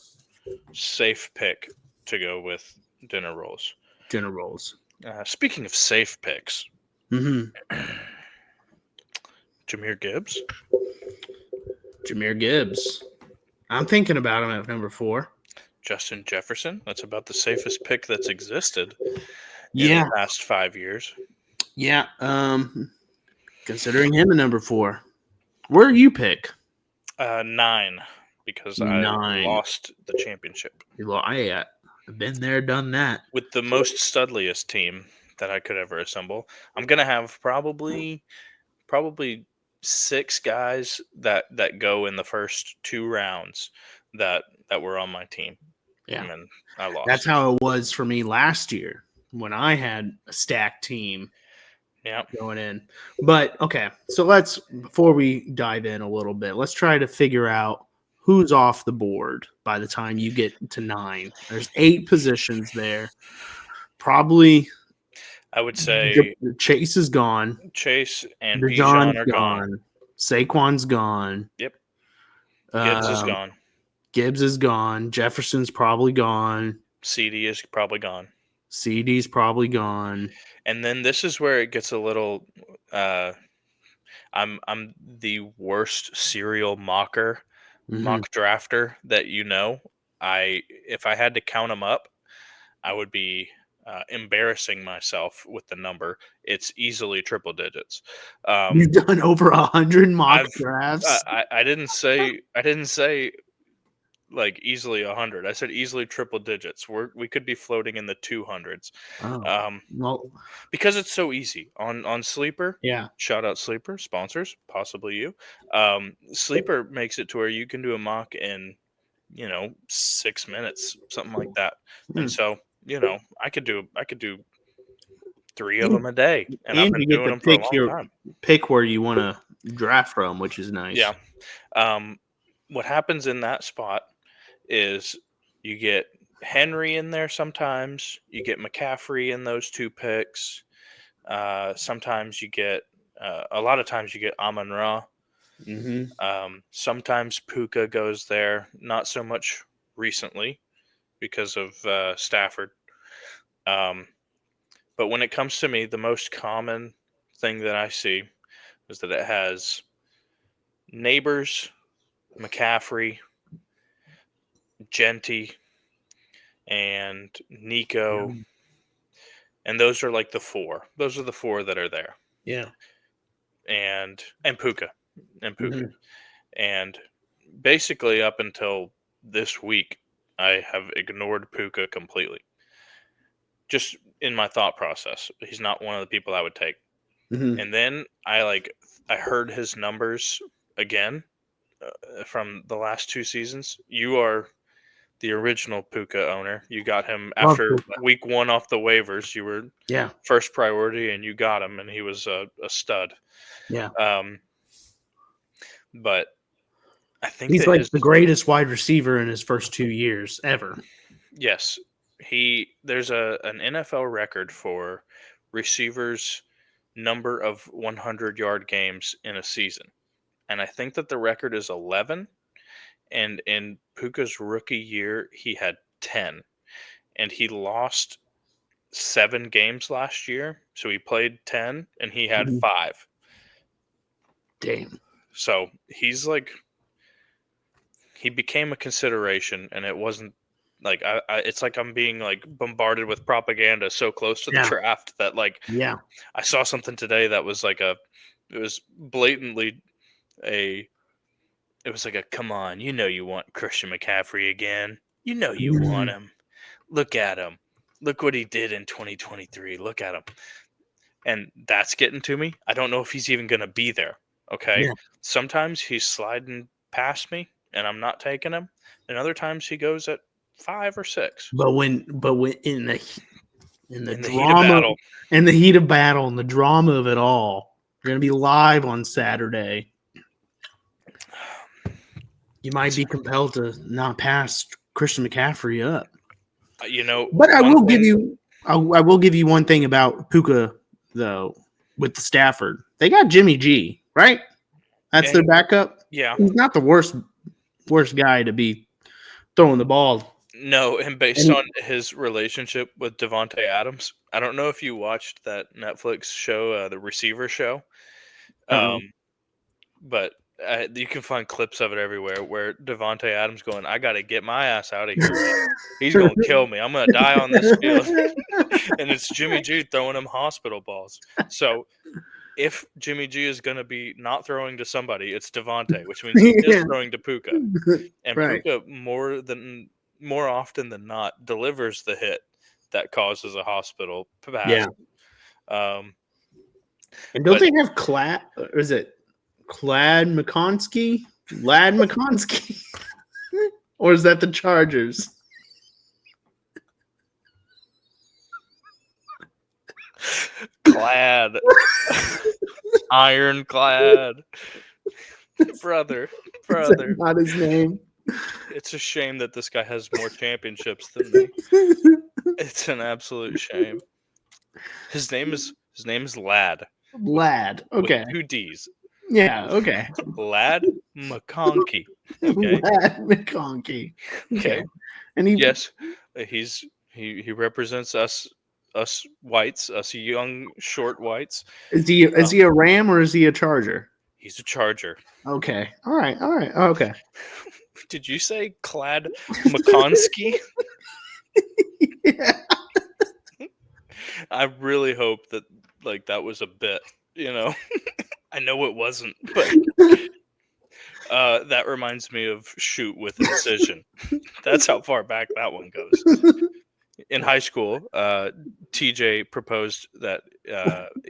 safe pick to go with dinner rolls. Dinner rolls. Speaking of safe picks, Jahmyr Gibbs. Jahmyr Gibbs. I'm thinking about him at number 4. Justin Jefferson. That's about the safest pick that's existed in Yeah, the past 5 years. yeah. Considering him at number 4. Where do you pick? 9, because I 9. lost the championship Well, I've been there, done that. with the most studliest team that I could ever assemble. I'm gonna have probably 6 guys that go in the first 2 rounds that were on my team. Yeah. And then I lost. That's how it was for me last year when I had a stacked team Yeah. going in. But okay, so before we dive in a little bit, let's try to figure out who's off the board by the time you get to 9. There's 8 positions there. Probably I would say Chase is gone. Chase and Bijan's Bijan are gone. Saquon's gone. Yep. Gibbs is Um, gone. Gibbs is gone. Jefferson's probably gone. CD is probably gone. CD's probably gone. And then this is where it gets a little I'm the worst serial mock drafter that you know. If I had to count them up, I would be embarrassing myself with the number. It's easily triple digits. You've done over 100 mock I've- drafts. I didn't say like easily 100. I said easily triple digits. We could be floating in the 200s. Well, Because it's so easy on Sleeper. yeah. Shout out Sleeper sponsors, possibly you. Sleeper makes it to where you can do a mock in 6 minutes, something like that. And so I could do 3 of them a day, and I've And been you get doing to them for a pick long time. pick where you want to draft from, which is nice. Yeah. What happens in that spot is you get Henry in there sometimes. You get McCaffrey in those 2 picks. Sometimes you get a lot of times you get Amon-Ra. Sometimes Puka goes there. Not so much recently because of Stafford. But when it comes to me, the most common thing that I see is that it has Neighbors, McCaffrey, Genty, and Nico. And those are like the 4. Those are the 4 that are there. Yeah. And Puka. And basically up until this week, I have ignored Puka completely. Just in my thought process. He's not one of the people I would take. And then I heard his numbers again from the last 2 seasons. You are the original Puka owner. You got him after week 1 off the waivers. You were first priority, and you got him, and he was a stud. Yeah. But I think he's like the greatest wide receiver in his first 2 years ever. Yes. There's an NFL record for receivers' number of 100-yard games in a season. And I think that the record is 11. And in Puka's rookie year, he had 10. And he lost 7 games last year. So he played 10 and he had 5. Damn. So he's he became a consideration, and it wasn't like it's like I'm being bombarded with propaganda so close to the draft that I saw something today that was it was blatantly it was like a, come on, you want Christian McCaffrey again. You want him. Look at him. Look what he did in 2023. Look at him. And that's getting to me. I don't know if he's even going to be there. Okay. Yeah. Sometimes he's sliding past me and I'm not taking him. And other times he goes at 5 or 6. But when in the drama, heat of battle, in the heat of battle and the drama of it all, you're going to be live on Saturday. You might be compelled to not pass Christian McCaffrey up. But I will give you one thing about Puka though with the Stafford. They got Jimmy G, right? That's their backup. Yeah, he's not the worst guy to be throwing the ball. No, and based on his relationship with Devontae Adams, I don't know if you watched that Netflix show, the Receiver Show. But You can find clips of it everywhere where Devontae Adams going, I got to get my ass out of here, man. He's going to kill me. I'm going to die on this field. And it's Jimmy G throwing him hospital balls. So if Jimmy G is going to be not throwing to somebody, it's Devontae, which means he is Yeah. throwing to Puka. And Right. Puka, more often than not, delivers the hit that causes a hospital pass. Yeah. And don't But- they have or is it Clad McConsky? Lad McConsky? Or is that the Chargers? Clad. Ironclad. Brother. Is that not his name? It's a shame that this guy has more championships than me. It's an absolute shame. His name is Lad. Lad. Okay. With 2 D's. Yeah, okay. Lad McConkey. Okay. Lad McConkey. Okay. And he represents us whites, us young short whites. is he a Ram or is he a Charger? He's a Charger. Okay. All right. Okay. Did you say Clad McConsky? Yeah. I really hope that that was a bit, I know it wasn't, but that reminds me of Shoot with Incision. That's how far back that one goes. In high school, TJ proposed that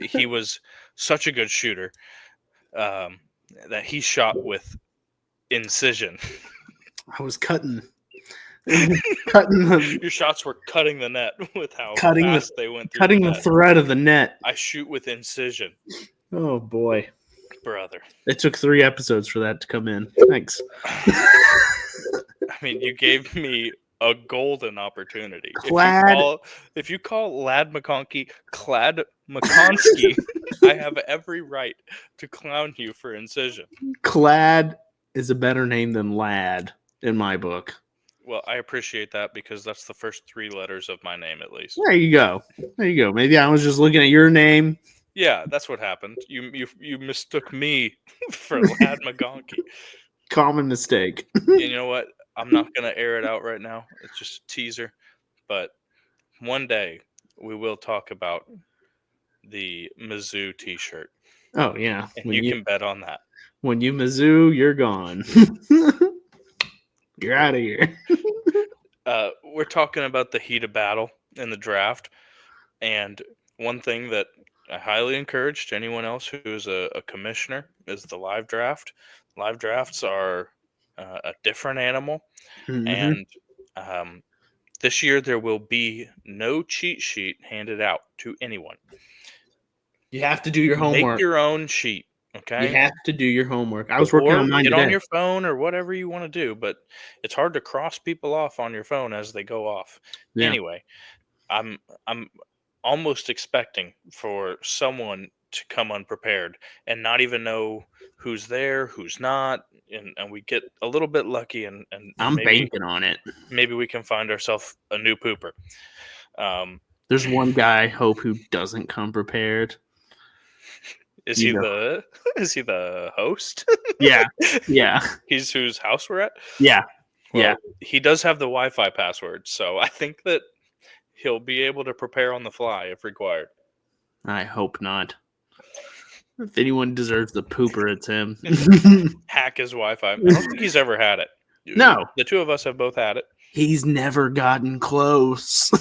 he was such a good shooter that he shot with incision. I was cutting the Your shots were cutting the net with how Cutting fast they went through cutting the the net. thread of the net. I shoot with incision, Oh boy. brother. It took 3 episodes for that to come in. Thanks. I mean, you gave me a golden opportunity. If you call Lad McConkey Clad McConsky, I have every right to clown you for incision. Clad is a better name than Lad in my book. Well, I appreciate that because that's the first 3 letters of my name, at least. There you go. Maybe I was just looking at your name. Yeah, that's what happened. You mistook me for Lad McConkey. Common mistake. And you know what? I'm not going to air it out right now. It's just a teaser. But one day we will talk about the Mizzou t-shirt. Oh yeah. And you can bet on that. When you Mizzou, you're gone. You're out of here. We're talking about the heat of battle in the draft. And one thing that I highly encourage to anyone else who is a commissioner is the live draft. Live drafts are a different animal. Mhm. And this year there will be no cheat sheet handed out to anyone. You have to do your homework. Make your own sheet, okay? You have to do your homework. I was working Or on mine get today. on your phone or whatever you want to do, but it's hard to cross people off on your phone as they go off. Yeah. Anyway, I'm almost expecting for someone to come unprepared and not even know who's there, who's not, and we get a little bit lucky and I'm maybe, banking on it. maybe we can find ourselves a new pooper. There's one guy, I hope, who doesn't come prepared. Is he the host? Yeah. Yeah. He's whose house we're at? Yeah. Well, Yeah. He does have the Wi-Fi password, so I think that he'll be able to prepare on the fly if required. I hope not. If anyone deserves the pooper, it's him. Hack his Wi-Fi. I don't think he's ever had it. No. The 2 of us have both had it. He's never gotten close.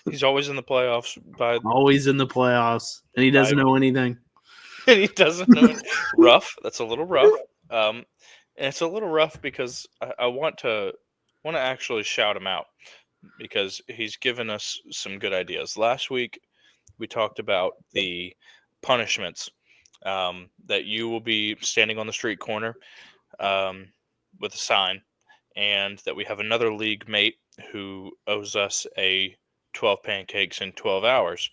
He's always in the playoffs Always in the playoffs, and he doesn't know anything. and he doesn't know it. Rough. That's a little rough. And it's a little rough because I want to actually shout him out because he's given us some good ideas. Last week we talked about the punishments that you will be standing on the street corner with a sign, and that we have another league mate who owes us a 12 pancakes in 12 hours.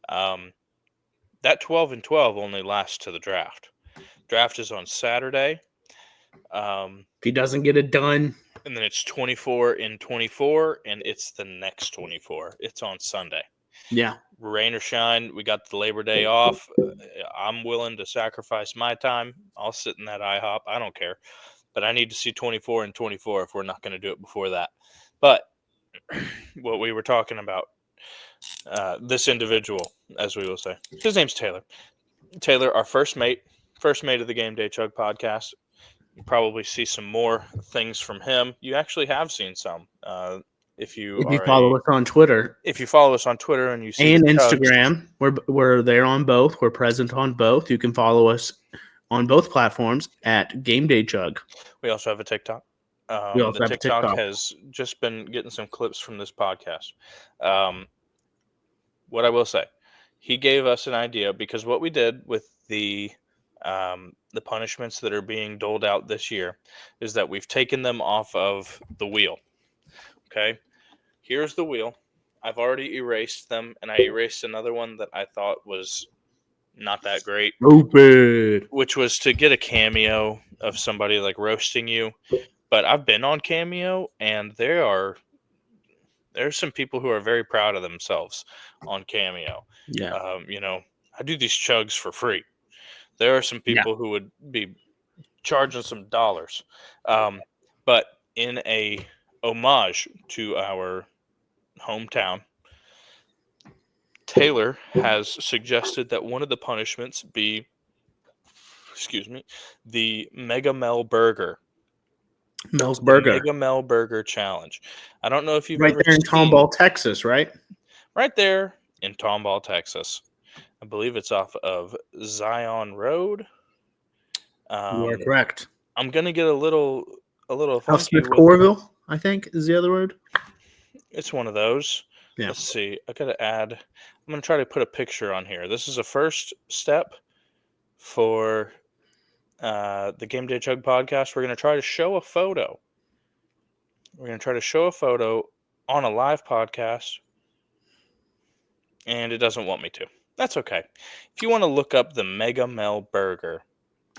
That 12 and 12 only lasts to the draft. Draft is on Saturday. If he doesn't get it done, And then it's 24 in 24, and it's the next 24. It's on Sunday. Yeah. Rain or shine, we got the Labor Day off. I'm willing to sacrifice my time. I'll sit in that IHOP. I don't care. But I need to see 24 and 24 if we're not going to do it before that. But what we were talking about, this individual, as we will say, his name's Taylor. Taylor, our first mate of the Game Day Chug podcast. You probably see some more things from him. You actually have seen some. If you follow us on Twitter follow us on Twitter and you see and the Chugs, Instagram, we're there on both. We're present on both. You can follow us on both platforms at Game Day Chug. we also have a TikTok. We also The have a TikTok TikTok. has just been getting some clips from this podcast. What I will say, he gave us an idea because what we did with the punishments that are being doled out this year is that we've taken them off of the wheel. Okay, here's the wheel. I've already erased them, and I erased another one that I thought was not that great, Stupid. which was to get a cameo of somebody like roasting you. But I've been on Cameo, and there's some people who are very proud of themselves on Cameo. Yeah. I do these chugs for free. There are some people who would be charging some dollars. But in a homage to our hometown, Taylor has suggested that one of the punishments be, the Mega Mel Burger. Mel's The Burger. Mega Mel Burger Challenge. I don't know if you've Right ever there in seen Tomball, Texas, right? right there in Tomball, Texas. I believe it's off of Zion Road. You are correct. I'm gonna get a little South funky Smith with. Corville, I think, is the other word. It's one of those. Yeah. Let's see. I gotta add. I'm gonna try to put a picture on here. This is a first step for the Game Day Chug podcast. We're gonna try to show a photo. We're gonna try to show a photo on a live podcast, and it doesn't want me to. That's okay. If you want to look up the Mega Mel Burger,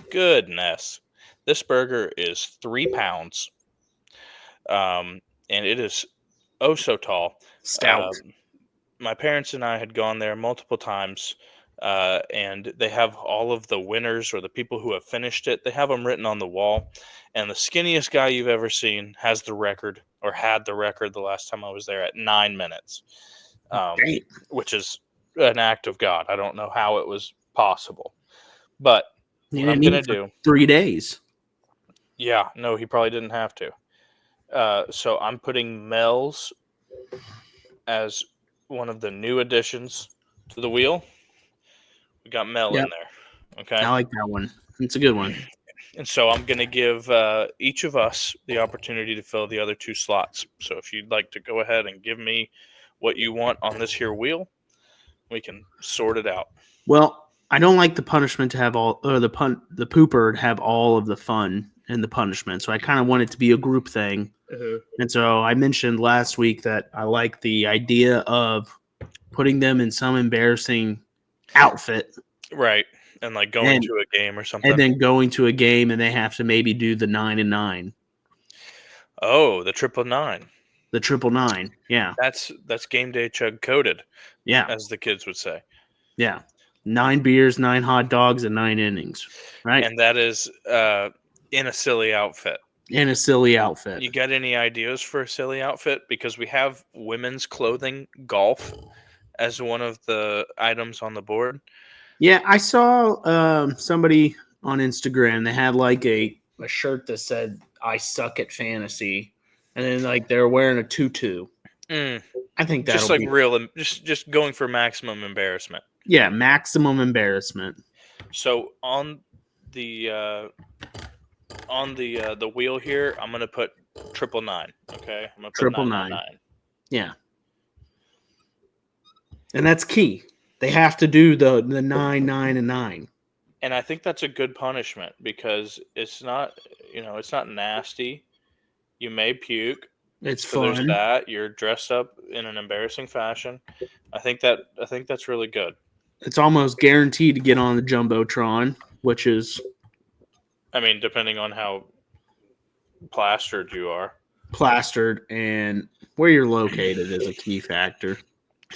goodness, this burger is 3 pounds, and it is oh so tall. Stout. My parents and I had gone there multiple times, and they have all of the winners or the people who have finished it. They have them written on the wall, and the skinniest guy you've ever seen has the record, or had the record the last time I was there, at 9 minutes, which is an act of God. I don't know how it was possible, but what I'm gonna do, 3 days. yeah, no, he probably didn't have to. So I'm putting Mel's as one of the new additions to the wheel. We got Mel in there. Okay. I like that one. It's a good one. And so I'm going to give each of us the opportunity to fill the other 2 slots. So if you'd like to go ahead and give me what you want on this here wheel, we can sort it out. Well, I don't like the punishment to have all, or the pooper to have all of the fun and the punishment. So I kind of want it to be a group thing. And so I mentioned last week that I like the idea of putting them in some embarrassing outfit. Right. And like going to a game or something. And then going to a game, and they have to maybe do the 9 and 9. Oh, the 999. The 999. Yeah. That's Game Day Chug coded. Yeah. As the kids would say. Yeah. 9 beers, 9 hot dogs, and 9 innings. Right. And that is in a silly outfit. In a silly outfit. You got any ideas for a silly outfit? Because we have women's clothing golf as one of the items on the board. Yeah, I saw somebody on Instagram. They had like a shirt that said "I suck at fantasy," and then like they're wearing a tutu. I think that's just like real, just going for maximum embarrassment. Yeah, maximum embarrassment. So on the wheel here, I'm gonna put 999. Okay, I'm gonna put 999. Yeah, and that's key. They have to do the 9, 9, and 9. And I think that's a good punishment because it's not nasty. You may puke. It's so fun. There's that. You're dressed up in an embarrassing fashion. I think that's really good. It's almost guaranteed to get on the Jumbotron, which is, I mean, depending on how plastered you are. Plastered and where you're located is a key factor.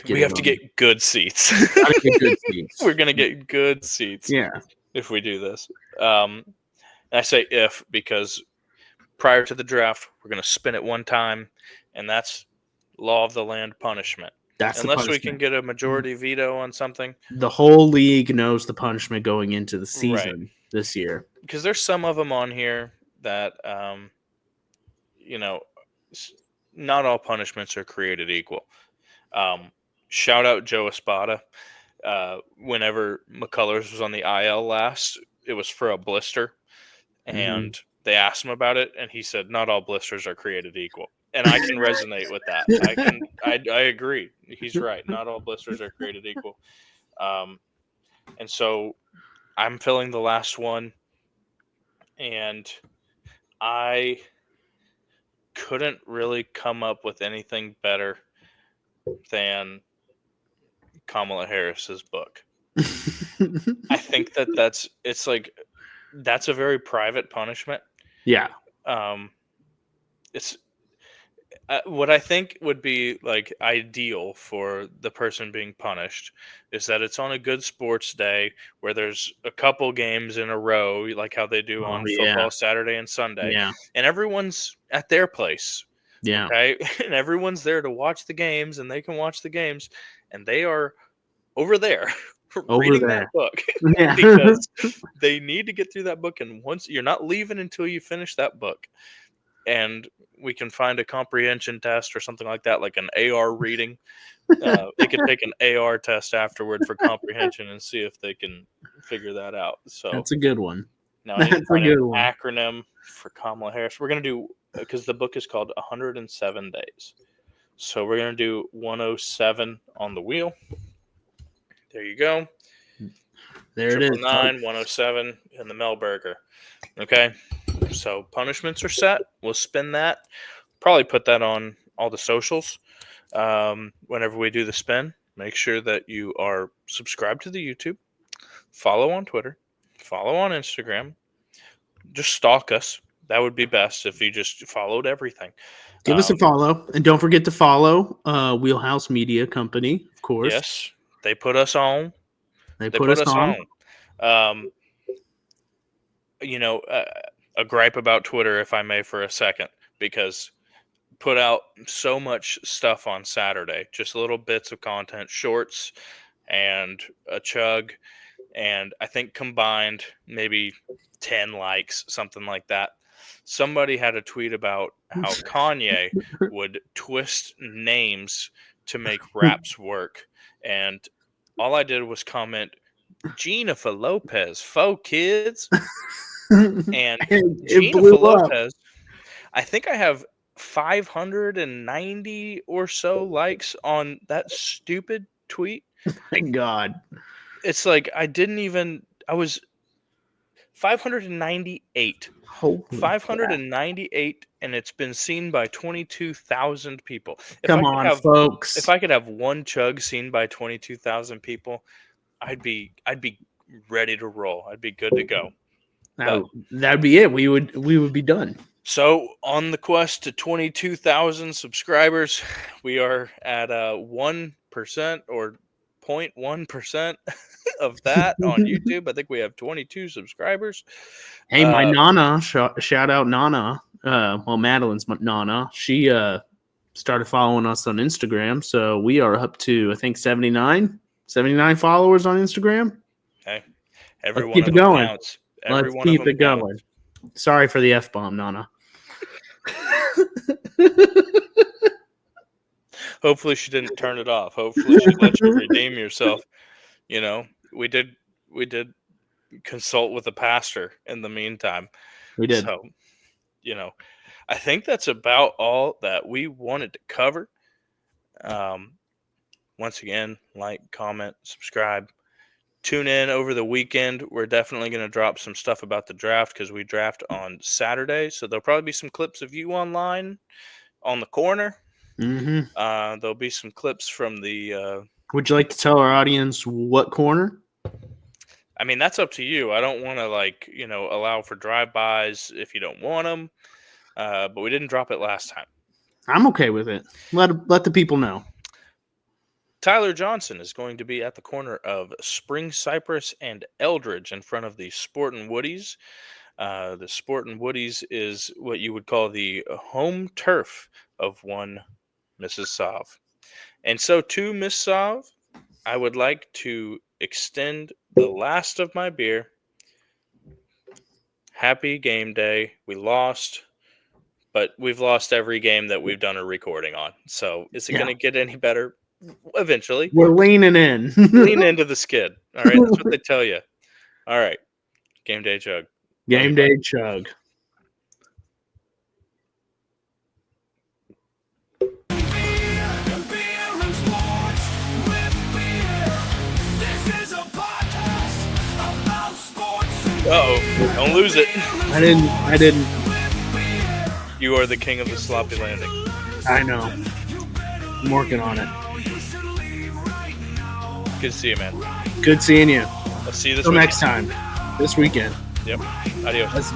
We have to get good seats. Gotta get good seats. We're gonna get good seats Yeah. if we do this. I say if because prior to the draft, we're gonna spin it one time, and that's law of the land punishment. That's Unless the we can punishment. get a majority veto on something, The whole league knows the punishment going into the season Right. this year. because there's some of them on here that you know, not all punishments are created equal. Shout out Joe Espada. Whenever McCullers was on the IL last, it was for a blister, and they asked him about it, and he said, "Not all blisters are created equal." And I can resonate with that. I agree. He's right. Not all blisters are created equal. And so I'm filling the last one, and I couldn't really come up with anything better than Kamala Harris's book. I think it's like that's a very private punishment. Yeah. It's what I think would be like ideal for the person being punished is that it's on a good sports day where there's a couple games in a row, like how they do on football Saturday and Sunday, Yeah. and everyone's at their place. Yeah. Okay, and everyone's there to watch the games, and they can watch the games, and they are over there reading that book Yeah. because they need to get through that book, and once you're not leaving until you finish that book, and we can find a comprehension test or something like that, like an AR reading. They could take an AR test afterward for comprehension and see if they can figure that out. So That's a good one. now I need to That's a find an good one. acronym for Kamala Harris. We're gonna do because the book is called 107 Days. So we're gonna do 107 on the wheel. There you go. There it is. 999, 107 in the Melburger. Okay. So punishments are set. We'll spin that. Probably put that on all the socials. Whenever we do the spin, make sure that you are subscribed to the YouTube, follow on Twitter, follow on Instagram. Just stalk us. That would be best if you just followed everything. Give us a follow, and don't forget to follow Wheelhouse Media Company, of course. Yes, they put us on. They put us on. A gripe about Twitter, if I may, for a second, because put out so much stuff on Saturday, just little bits of content, shorts and a chug, and I think combined maybe 10 likes, something like that. Somebody had a tweet about how Kanye would twist names to make raps work, and all I did was comment, Jennifer Lopez, faux kids. And Jennifer Lopez, I think I have 590 or so likes on that stupid tweet. Thank God. It's like I was 598. Holy 598, and it's been seen by 22,000 people. Come on, folks. If I could have one chug seen by 22,000 people, I'd be ready to roll. I'd be good to go. That'd be it. We would be done. So on the quest to 22,000 subscribers, we are at 1% or 0.1% of that on YouTube. I think we have 22 subscribers. Hey, my Nana, shout out Nana. Madeline's Nana. She started following us on Instagram. So we are up to, I think, 79 followers on Instagram. Okay. Let's keep it going. Counts. Let's keep it going. Sorry for the F-bomb, Nana. Hopefully she didn't turn it off. Hopefully she let you redeem yourself. You know, we did consult with a pastor in the meantime. We did. So, I think that's about all that we wanted to cover. Once again, like, comment, subscribe. Tune in over the weekend. We're definitely going to drop some stuff about the draft because we draft on Saturday. So there'll probably be some clips of you online on the corner. Mm-hmm. There'll be some clips from the... Would you like to tell our audience what corner? I mean, that's up to you. I don't want to, allow for drive-bys if you don't want them. But we didn't drop it last time. I'm okay with it. Let the people know. Tyler Johnson is going to be at the corner of Spring Cypress and Eldridge in front of the Sportin' Woodies. The Sportin' Woodies is what you would call the home turf of one Mrs. Sav. And so to Miss Sav, I would like to extend the last of my beer. Happy game day. We lost, but we've lost every game that we've done a recording on. So is it Yeah. going to get any better? Eventually. We're leaning in. Lean into the skid. All right. That's what they tell you. All right. Game day, Chug. Love Game you, day bud. chug. Beer and sports with beer. This is a podcast about sports and Uh-oh. Don't lose it. I didn't. with beer. You are the king of the sloppy landing. I know. I'm working on it. You should leave right now. Good to see you, man. Good seeing you. I'll see you this Till weekend. next time. This weekend. Yep. Adios. That's